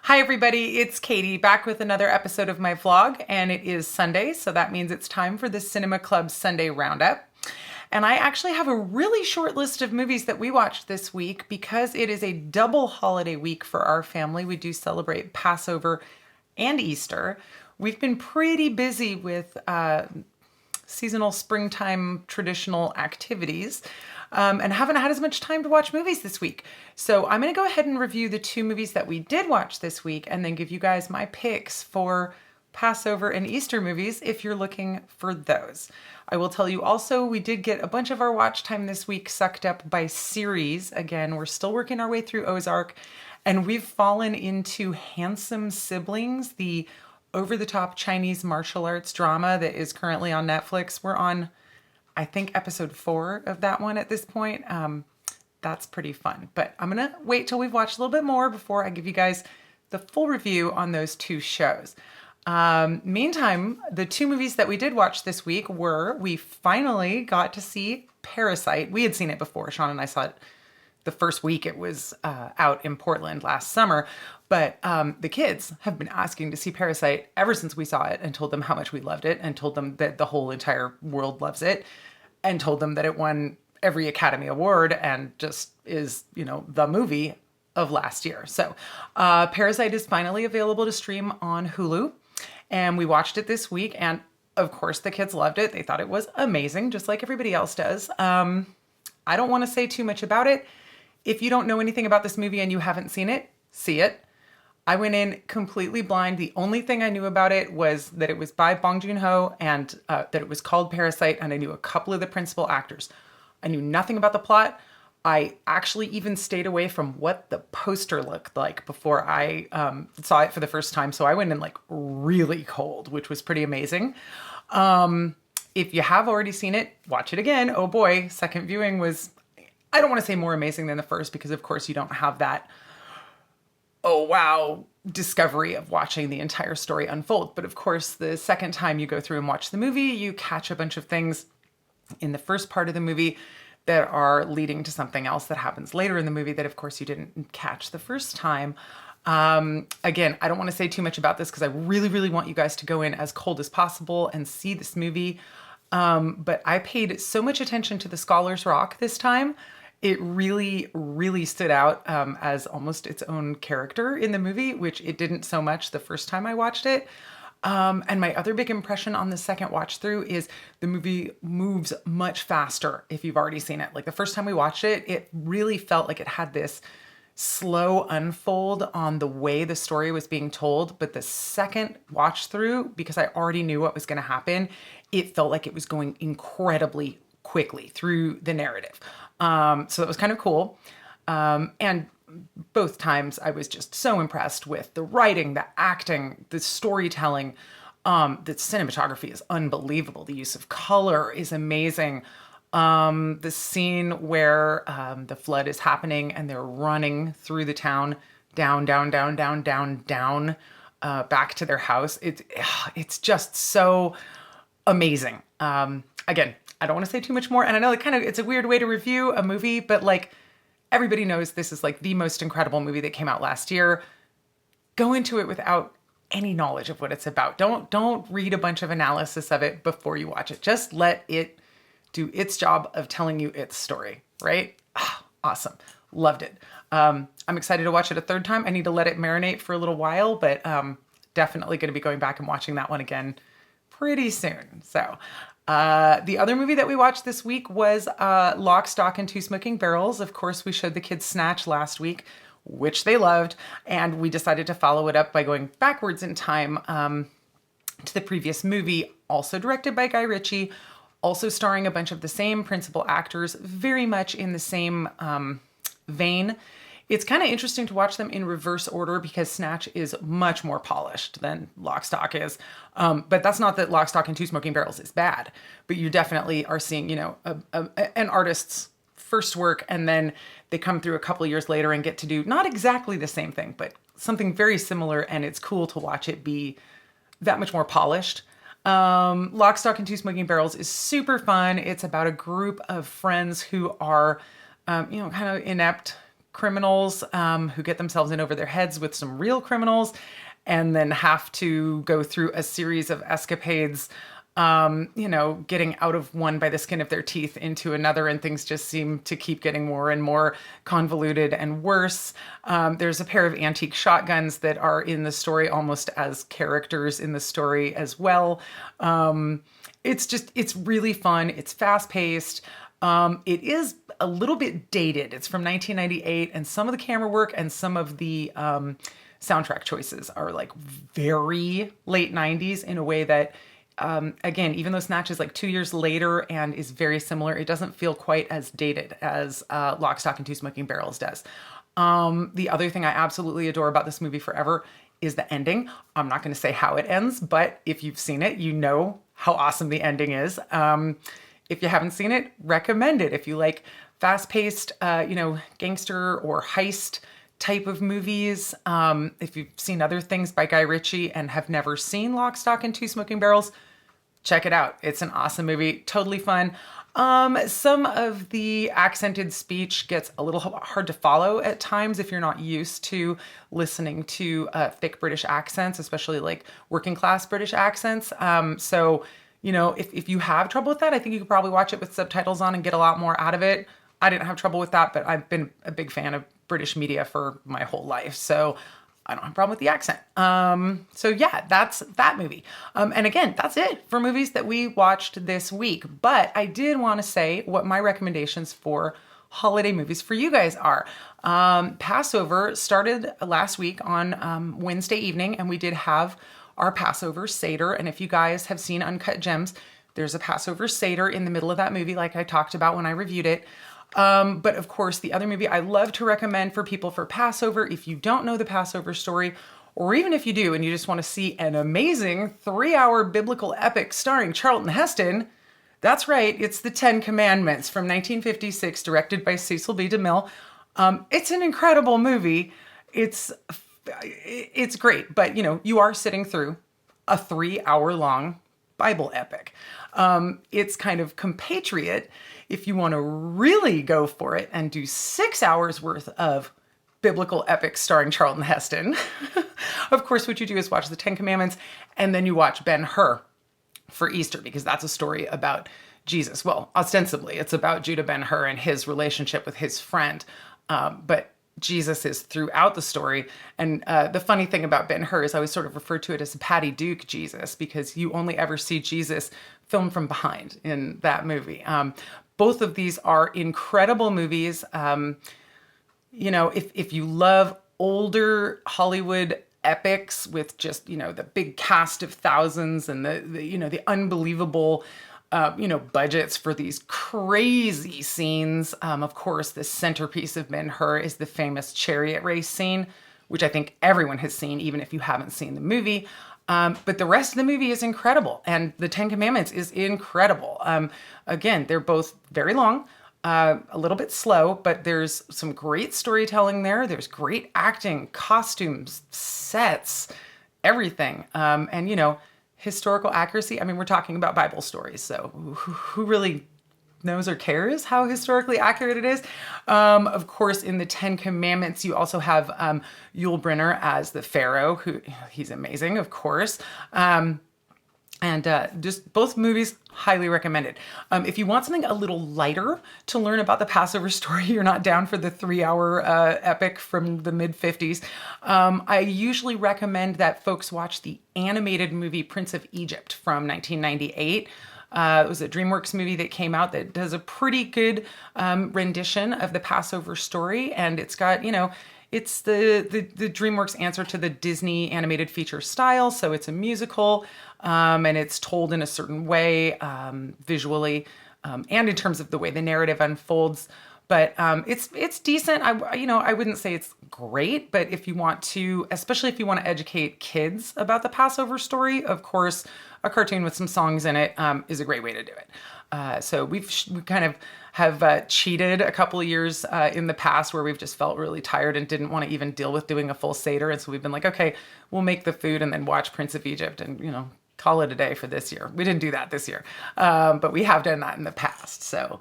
Hi, everybody. It's Katie back with another episode of my vlog, and it is Sunday, so that means it's time for the Cinema Club Sunday Roundup. And I actually have a really short list of movies that we watched this week because it is a double holiday week for our family. We do celebrate Passover and Easter. We've been pretty busy with seasonal springtime traditional activities and haven't had as much time to watch movies this week. So I'm going to go ahead and review the two movies that we did watch this week and then give you guys my picks for Passover and Easter movies if you're looking for those. I will tell you also, we did get a bunch of our watch time this week sucked up by series. Again, we're still working our way through Ozark, and we've fallen into Handsome Siblings, the over-the-top Chinese martial arts drama that is currently on Netflix. We're on, I think, episode 4 of that one at this point. That's pretty fun. But I'm going to wait till we've watched a little bit more before I give you guys the full review on those two shows. Meantime, the two movies that we did watch this week were, we finally got to see Parasite. We had seen it before. Sean and I saw it the first week it was out in Portland last summer. But the kids have been asking to see Parasite ever since we saw it and told them how much we loved it and told them that the whole entire world loves it and told them that it won every Academy Award and just is, the movie of last year. So Parasite is finally available to stream on Hulu. And we watched it this week. And of course, the kids loved it. They thought it was amazing, just like everybody else does. I don't want to say too much about it. If you don't know anything about this movie and you haven't seen it, see it. I went in completely blind. The only thing I knew about it was that it was by Bong Joon-ho and that it was called Parasite, and I knew a couple of the principal actors. I knew nothing about the plot. I actually even stayed away from what the poster looked like before I saw it for the first time. So I went in like really cold, which was pretty amazing. If you have already seen it, watch it again. Oh boy, second viewing was, I don't want to say more amazing than the first because of course you don't have that, oh wow, discovery of watching the entire story unfold. But of course, the second time you go through and watch the movie, you catch a bunch of things in the first part of the movie that are leading to something else that happens later in the movie that of course you didn't catch the first time. Again, I don't want to say too much about this because I really, really want you guys to go in as cold as possible and see this movie. But I paid so much attention to the Scholar's Rock this time. It really, really stood out as almost its own character in the movie, which it didn't so much the first time I watched it. And my other big impression on the second watch through is the movie moves much faster if you've already seen it. Like the first time we watched it, it really felt like it had this slow unfold on the way the story was being told. But the second watch through, because I already knew what was going to happen, it felt like it was going incredibly quickly through the narrative. So that was kind of cool. And both times I was just so impressed with the writing, the acting, the storytelling. The cinematography is unbelievable. The use of color is amazing. The scene where the flood is happening and they're running through the town, down, down, down, down, down, down, back to their house. It's just so amazing. Again, I don't want to say too much more. And I know it's a weird way to review a movie, but like, everybody knows this is like the most incredible movie that came out last year. Go into it without any knowledge of what it's about. Don't read a bunch of analysis of it before you watch it. Just let it do its job of telling you its story, right? Awesome. Loved it. I'm excited to watch it a third time. I need to let it marinate for a little while, but definitely going to be going back and watching that one again pretty soon. So the other movie that we watched this week was Lock, Stock, and Two Smoking Barrels. Of course, we showed the kids Snatch last week, which they loved, and we decided to follow it up by going backwards in time to the previous movie, also directed by Guy Ritchie, also starring a bunch of the same principal actors, very much in the same vein. It's kind of interesting to watch them in reverse order because Snatch is much more polished than Lock, Stock is. But that's not that Lock, Stock, and Two Smoking Barrels is bad. But you definitely are seeing, an artist's first work, and then they come through a couple of years later and get to do not exactly the same thing, but something very similar. And it's cool to watch it be that much more polished. Lock, Stock, and Two Smoking Barrels is super fun. It's about a group of friends who are, kind of inept criminals who get themselves in over their heads with some real criminals and then have to go through a series of escapades, getting out of one by the skin of their teeth into another, and things just seem to keep getting more and more convoluted and worse. There's a pair of antique shotguns that are in the story almost as characters in the story as well. It's really fun. It's fast paced. It is a little bit dated. It's from 1998, and some of the camera work and some of the soundtrack choices are like very late 90s in a way that, again, even though Snatch is like 2 years later and is very similar, it doesn't feel quite as dated as Lock, Stock, and Two Smoking Barrels does. The other thing I absolutely adore about this movie forever is the ending. I'm not going to say how it ends, but if you've seen it, you know how awesome the ending is. If you haven't seen it, recommend it. If you like fast-paced, gangster or heist type of movies, if you've seen other things by Guy Ritchie and have never seen Lock, Stock, and Two Smoking Barrels, check it out. It's an awesome movie, totally fun. Some of the accented speech gets a little hard to follow at times if you're not used to listening to thick British accents, especially like working class British accents. If you have trouble with that, I think you could probably watch it with subtitles on and get a lot more out of it. I didn't have trouble with that, but I've been a big fan of British media for my whole life, so I don't have a problem with the accent. That's that movie. And again, that's it for movies that we watched this week. But I did want to say what my recommendations for holiday movies for you guys are. Passover started last week on Wednesday evening, and we did have our Passover Seder. And if you guys have seen Uncut Gems, there's a Passover Seder in the middle of that movie, like I talked about when I reviewed it. But of course, the other movie I love to recommend for people for Passover, if you don't know the Passover story, or even if you do and you just want to see an amazing 3-hour biblical epic starring Charlton Heston, that's right, it's The Ten Commandments from 1956, directed by Cecil B. DeMille. It's an incredible movie. It's great, but you are sitting through a 3-hour long Bible epic. It's kind of compatriot if you want to really go for it and do 6 hours worth of biblical epics starring Charlton Heston. Of course, what you do is watch the Ten Commandments and then you watch Ben-Hur for Easter, because that's a story about Jesus. Well, ostensibly, it's about Judah Ben-Hur and his relationship with his friend. But Jesus is throughout the story. And the funny thing about Ben-Hur is I always sort of refer to it as Patty Duke Jesus, because you only ever see Jesus filmed from behind in that movie. Both of these are incredible movies. If you love older Hollywood epics with just, the big cast of thousands and the unbelievable budgets for these crazy scenes. Of course, the centerpiece of Ben-Hur is the famous chariot race scene, which I think everyone has seen, even if you haven't seen the movie. But the rest of the movie is incredible, and The Ten Commandments is incredible. Again, they're both very long, a little bit slow, but there's some great storytelling there. There's great acting, costumes, sets, everything. And historical accuracy. I mean, we're talking about Bible stories, so who really knows or cares how historically accurate it is? Of course, in the Ten Commandments, you also have Yul Brynner as the Pharaoh, he's amazing, of course. Just both movies, highly recommended. If you want something a little lighter to learn about the Passover story, you're not down for the 3-hour epic from the mid-50s, I usually recommend that folks watch the animated movie Prince of Egypt from 1998. It was a DreamWorks movie that came out that does a pretty good rendition of the Passover story, and it's got, it's the DreamWorks answer to the Disney animated feature style, so it's a musical, and it's told in a certain way visually, and in terms of the way the narrative unfolds. But it's decent. I wouldn't say it's great, but if you want to, especially if you want to educate kids about the Passover story, of course, a cartoon with some songs in it is a great way to do it. So we kind of have cheated a couple of years in the past where we've just felt really tired and didn't want to even deal with doing a full Seder. And so we've been like, okay, we'll make the food and then watch Prince of Egypt and, call it a day for this year. We didn't do that this year, but we have done that in the past. So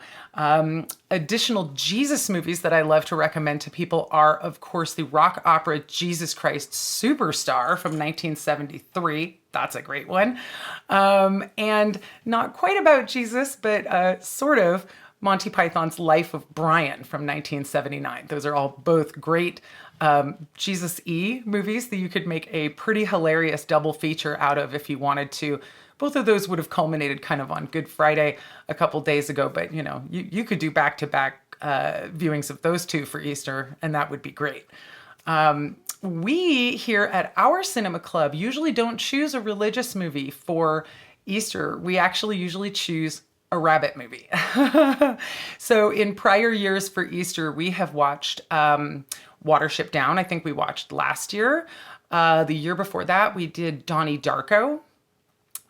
additional Jesus movies that I love to recommend to people are, of course, the rock opera Jesus Christ Superstar from 1973. That's a great one. And not quite about Jesus, but sort of Monty Python's Life of Brian from 1979. Those are all both great Jesus-y movies that you could make a pretty hilarious double feature out of if you wanted to. Both of those would have culminated kind of on Good Friday a couple days ago, but you could do back-to-back viewings of those two for Easter, and that would be great. We here at our cinema club usually don't choose a religious movie for Easter. We actually usually choose a rabbit movie. So in prior years for Easter, we have watched Watership Down. I think we watched last year. The year before that, we did Donnie Darko.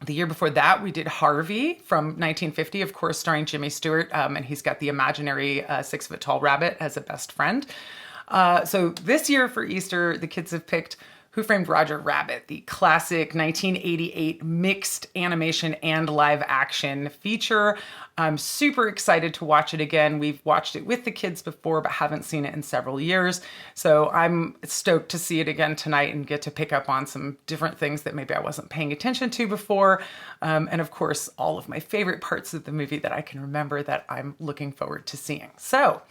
The year before that, we did Harvey from 1950, of course, starring Jimmy Stewart, and he's got the imaginary 6-foot-tall rabbit as a best friend. So this year for Easter, the kids have picked Who Framed Roger Rabbit, the classic 1988 mixed animation and live action feature. I'm super excited to watch it again. We've watched it with the kids before, but haven't seen it in several years. So I'm stoked to see it again tonight and get to pick up on some different things that maybe I wasn't paying attention to before. And of course, all of my favorite parts of the movie that I can remember that I'm looking forward to seeing. So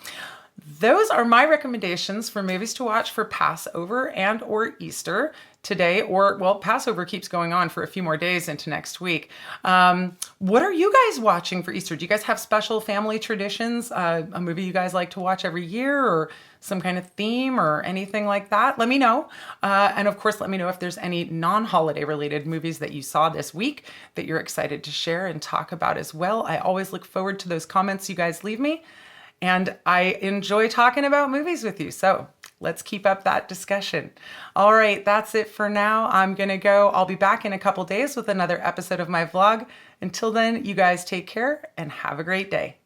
those are my recommendations for movies to watch for Passover and or Easter today, or, well, Passover keeps going on for a few more days into next week. What are you guys watching for Easter? Do you guys have special family traditions? A movie you guys like to watch every year, or some kind of theme or anything like that? Let me know. And of course, let me know if there's any non-holiday related movies that you saw this week that you're excited to share and talk about as well. I always look forward to those comments you guys leave me. And I enjoy talking about movies with you. So let's keep up that discussion. All right, that's it for now. I'm gonna go. I'll be back in a couple days with another episode of my vlog. Until then, you guys take care and have a great day.